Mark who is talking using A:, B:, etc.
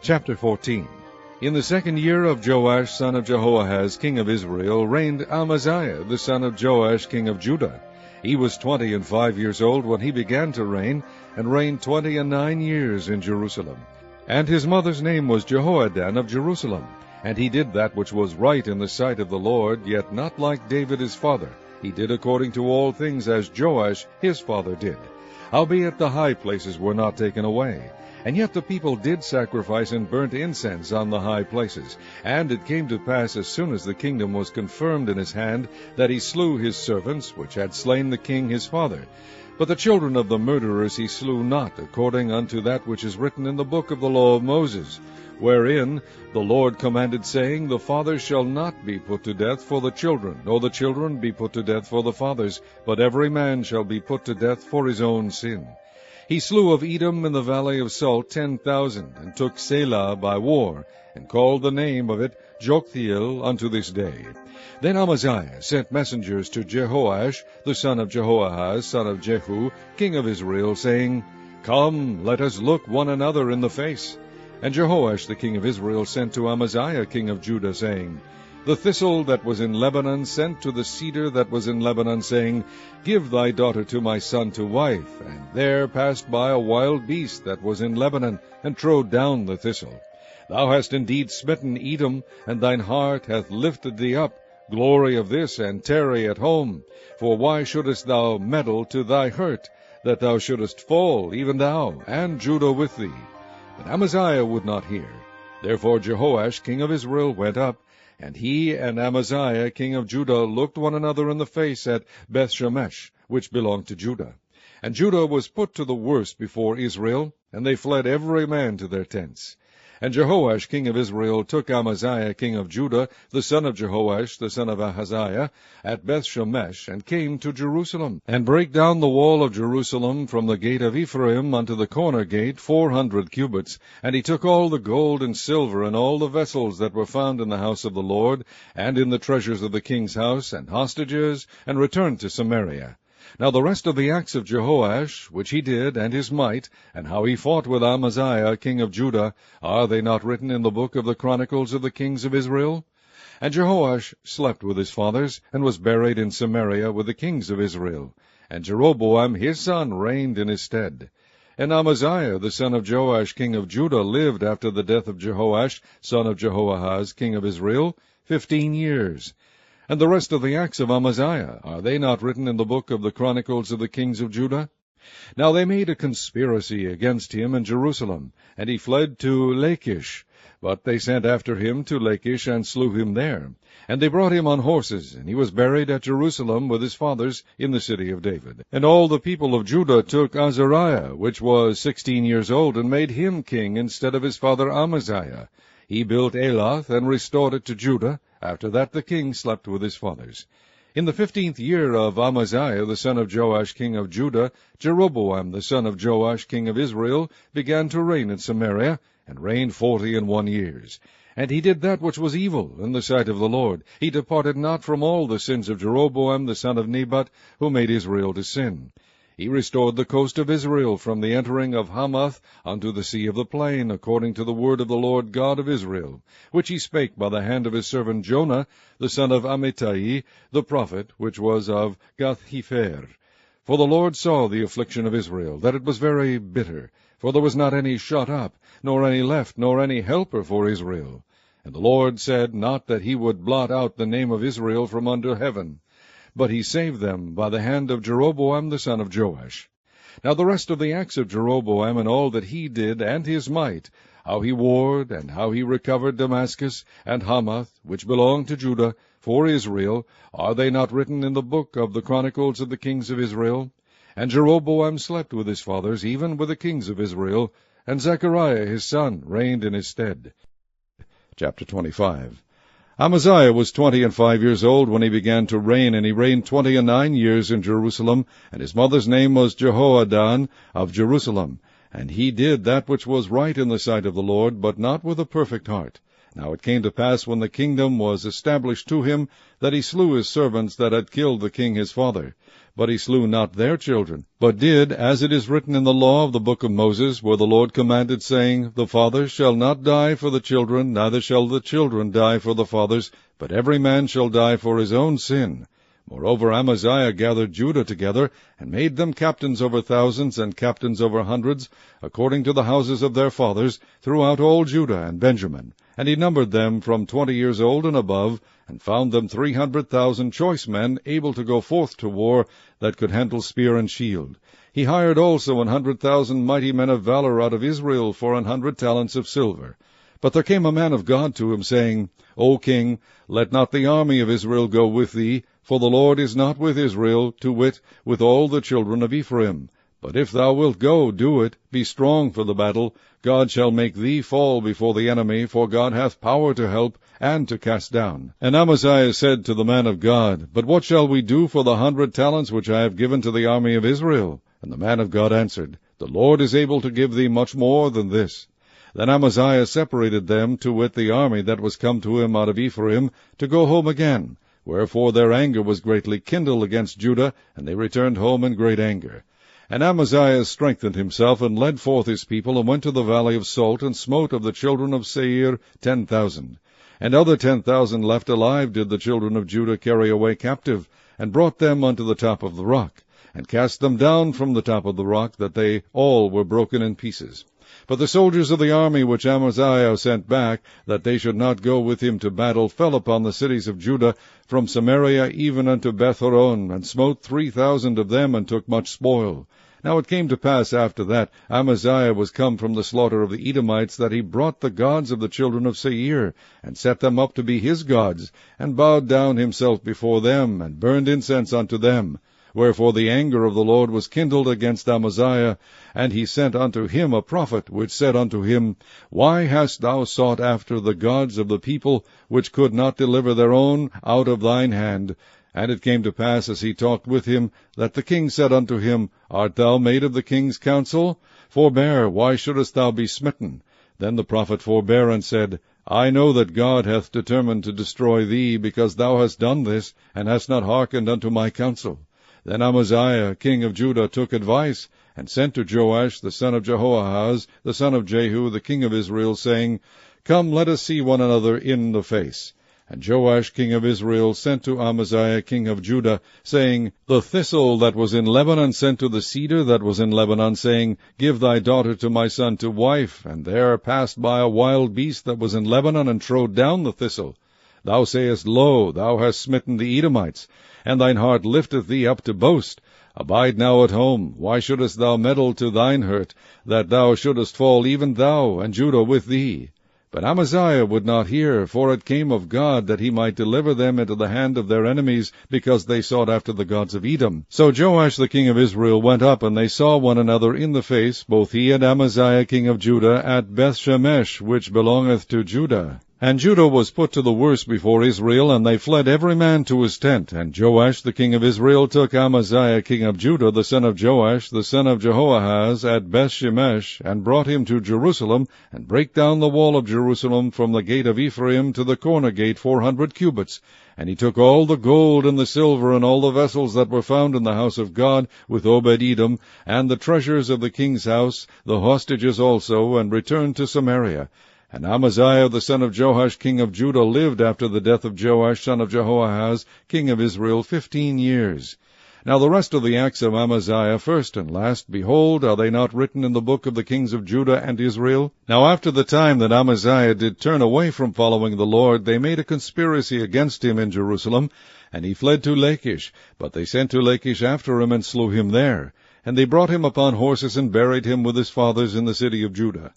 A: Chapter 14. In the 2nd year of Joash son of Jehoahaz king of Israel reigned Amaziah the son of Joash king of Judah. He was 25 years old when he began to reign, and reigned 29 years in Jerusalem. And his mother's name was Jehoadan of Jerusalem. And he did that which was right in the sight of the Lord, yet not like David his father. He did according to all things as Joash his father did. Howbeit the high places were not taken away. And yet the people did sacrifice and burnt incense on the high places. And it came to pass, as soon as the kingdom was confirmed in his hand, that he slew his servants, which had slain the king his father. But the children of the murderers he slew not, according unto that which is written in the book of the law of Moses, wherein the Lord commanded, saying, The fathers shall not be put to death for the children, nor the children be put to death for the fathers, but every man shall be put to death for his own sin. He slew of Edom in the valley of Salt 10,000, and took Selah by war, and called the name of it Joktheel unto this day. Then Amaziah sent messengers to Jehoash, the son of Jehoahaz, son of Jehu, king of Israel, saying, Come, let us look one another in the face. And Jehoash the king of Israel sent to Amaziah king of Judah, saying, The thistle that was in Lebanon sent to the cedar that was in Lebanon, saying, Give thy daughter to my son to wife. And there passed by a wild beast that was in Lebanon, and trode down the thistle. Thou hast indeed smitten Edom, and thine heart hath lifted thee up. Glory of this, and tarry at home. For why shouldest thou meddle to thy hurt, that thou shouldest fall, even thou, and Judah with thee? But Amaziah would not hear. Therefore Jehoash king of Israel went up, and he and Amaziah king of Judah looked one another in the face at Bethshemesh, which belonged to Judah. And Judah was put to the worse before Israel, and they fled every man to their tents. And Jehoash king of Israel took Amaziah king of Judah, the son of Jehoash, the son of Ahaziah, at Bethshemesh, and came to Jerusalem, and brake down the wall of Jerusalem from the gate of Ephraim unto the corner gate 400 cubits. And he took all the gold and silver, and all the vessels that were found in the house of the Lord, and in the treasures of the king's house, and hostages, and returned to Samaria. Now the rest of the acts of Jehoash, which he did, and his might, and how he fought with Amaziah king of Judah, are they not written in the book of the Chronicles of the kings of Israel? And Jehoash slept with his fathers, and was buried in Samaria with the kings of Israel. And Jeroboam his son reigned in his stead. And Amaziah the son of Joash king of Judah lived after the death of Jehoash son of Jehoahaz king of Israel 15 years. And the rest of the acts of Amaziah, are they not written in the book of the Chronicles of the kings of Judah? Now they made a conspiracy against him in Jerusalem, and he fled to Lachish. But they sent after him to Lachish, and slew him there. And they brought him on horses, and he was buried at Jerusalem with his fathers in the city of David. And all the people of Judah took Azariah, which was 16 years old, and made him king instead of his father Amaziah. He built Elath, and restored it to Judah. After that the king slept with his fathers. In the 15th year of Amaziah the son of Joash king of Judah, Jeroboam the son of Joash king of Israel began to reign in Samaria, and reigned 41 years. And he did that which was evil in the sight of the Lord. He departed not from all the sins of Jeroboam the son of Nebat, who made Israel to sin. He restored the coast of Israel from the entering of Hamath unto the sea of the plain, according to the word of the Lord God of Israel, which he spake by the hand of his servant Jonah, the son of Amittai, the prophet, which was of Gath-hepher. For the Lord saw the affliction of Israel, that it was very bitter, for there was not any shut up, nor any left, nor any helper for Israel. And the Lord said not that he would blot out the name of Israel from under heaven, but he saved them by the hand of Jeroboam the son of Joash. Now the rest of the acts of Jeroboam, and all that he did, and his might, how he warred, and how he recovered Damascus, and Hamath, which belonged to Judah, for Israel, are they not written in the book of the Chronicles of the kings of Israel? And Jeroboam slept with his fathers, even with the kings of Israel, and Zechariah his son reigned in his stead. Chapter 25. Amaziah was 25 years old when he began to reign, and he reigned 29 years in Jerusalem, and his mother's name was Jehoadan of Jerusalem. And he did that which was right in the sight of the Lord, but not with a perfect heart. Now it came to pass, when the kingdom was established to him, that he slew his servants that had killed the king his father. but he slew not their children, but did as it is written in the law of the book of Moses, where the Lord commanded, saying, The fathers shall not die for the children, neither shall the children die for the fathers, but every man shall die for his own sin. Moreover, Amaziah gathered Judah together, and made them captains over thousands, and captains over hundreds, according to the houses of their fathers, throughout all Judah and Benjamin. And he numbered them from 20 years old and above, and found them 300,000 choice men, able to go forth to war, that could handle spear and shield. He hired also 100,000 mighty men of valor out of Israel for 100 talents of silver. But there came a man of God to him, saying, O king, let not the army of Israel go with thee, for the Lord is not with Israel, to wit, with all the children of Ephraim. But if thou wilt go, do it, be strong for the battle. God shall make thee fall before the enemy, for God hath power to help, and to cast down. And Amaziah said to the man of God, But what shall we do for the 100 talents which I have given to the army of Israel? And the man of God answered, The Lord is able to give thee much more than this. Then Amaziah separated them, to wit, the army that was come to him out of Ephraim, to go home again. Wherefore their anger was greatly kindled against Judah, and they returned home in great anger. And Amaziah strengthened himself, and led forth his people, and went to the valley of Salt, and smote of the children of Seir 10,000. And other 10,000 left alive did the children of Judah carry away captive, and brought them unto the top of the rock, and cast them down from the top of the rock, that they all were broken in pieces. But the soldiers of the army which Amaziah sent back, that they should not go with him to battle, fell upon the cities of Judah, from Samaria even unto Beth-horon, and smote 3,000 of them, and took much spoil. Now it came to pass after that Amaziah was come from the slaughter of the Edomites, that he brought the gods of the children of Seir, and set them up to be his gods, and bowed down himself before them, and burned incense unto them. Wherefore the anger of the Lord was kindled against Amaziah, and he sent unto him a prophet, which said unto him, Why hast thou sought after the gods of the people, which could not deliver their own out of thine hand? And it came to pass, as he talked with him, that the king said unto him, Art thou made of the king's counsel? Forbear, why shouldest thou be smitten? Then the prophet forbare, and said, I know that God hath determined to destroy thee, because thou hast done this, and hast not hearkened unto my counsel. Then Amaziah, king of Judah, took advice, and sent to Joash, the son of Jehoahaz, the son of Jehu, the king of Israel, saying, Come, let us see one another in the face. And Joash, king of Israel, sent to Amaziah, king of Judah, saying, The thistle that was in Lebanon sent to the cedar that was in Lebanon, saying, Give thy daughter to my son to wife. And there passed by a wild beast that was in Lebanon, and trode down the thistle. Thou sayest, Lo, thou hast smitten the Edomites, and thine heart lifteth thee up to boast. Abide now at home. Why shouldest thou meddle to thine hurt, that thou shouldest fall, even thou, and Judah with thee? But Amaziah would not hear, for it came of God, that he might deliver them into the hand of their enemies, because they sought after the gods of Edom. So Joash the king of Israel went up, and they saw one another in the face, both he and Amaziah king of Judah, at Bethshemesh, which belongeth to Judah. And Judah was put to the worse before Israel, and they fled every man to his tent. And Joash the king of Israel took Amaziah king of Judah, the son of Joash, the son of Jehoahaz, at Bethshemesh, and brought him to Jerusalem, and brake down the wall of Jerusalem from the gate of Ephraim to the corner gate 400 cubits. And he took all the gold and the silver and all the vessels that were found in the house of God with Obed-Edom, and the treasures of the king's house, the hostages also, and returned to Samaria. And Amaziah the son of Joash king of Judah lived after the death of Joash son of Jehoahaz king of Israel 15 years. Now the rest of the acts of Amaziah, first and last, behold, are they not written in the book of the kings of Judah and Israel? Now after the time that Amaziah did turn away from following the Lord, they made a conspiracy against him in Jerusalem, and he fled to Lachish. But they sent to Lachish after him, and slew him there. And they brought him upon horses, and buried him with his fathers in the city of Judah.